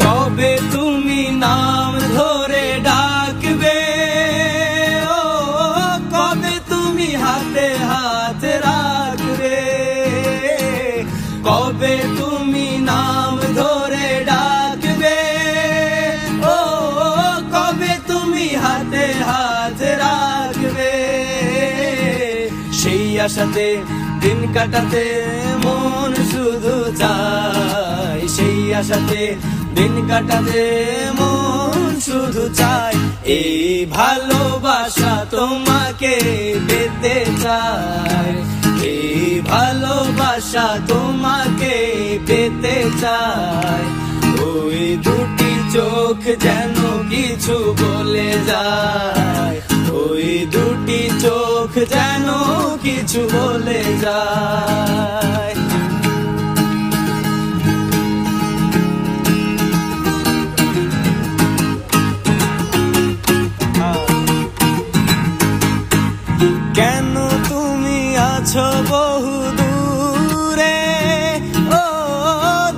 কবে তুমি নাম ধরে ডাকবে, ও কবে তুমি হাতে হাত রাখবে, কবে তুমি নাম ধরে ডাকবে, ও কবে তুমি হাতে হাত রাখবে। সেই আশাতে দিন কাটাতে মন শুধু চায়, সেই আশাতে দিন কাটাতে মন শুধু চায়। এই ভালোবাসা তোমাকে পেতে চায়, এই ভালোবাসা তোমাকে পেতে চায়। ওই দুটি চোখ যেন কিছু বলে যায়, ওই দুটি চোখ যেন কিছু বলে যায়। কেন তুমি আছো বহু দূরে, ও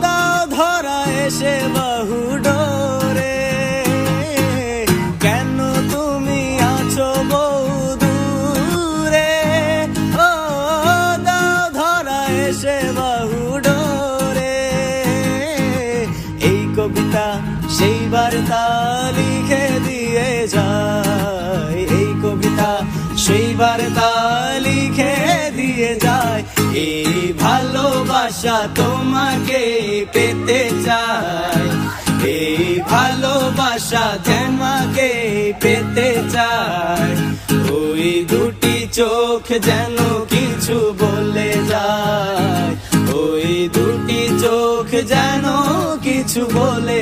দাও ধরা এসে বহু ডোরে, কেন তুমি আছো বহু দূরে, ও দাও ধরা এসে বহু ডোরে। এই কবিতা সেই বার্তা লিখে দিয়ে যায়, এই কবিতা সেই বার্তা লিখে দিয়ে যায়। এই ভালোবাসা তোমাকে পেতে চায়, এই ভালোবাসা তোমাকে পেতে চায়। ওই দুটি চোখ যেন কিছু বলে যায়, ওই দুটি চোখ যেন কিছু বলে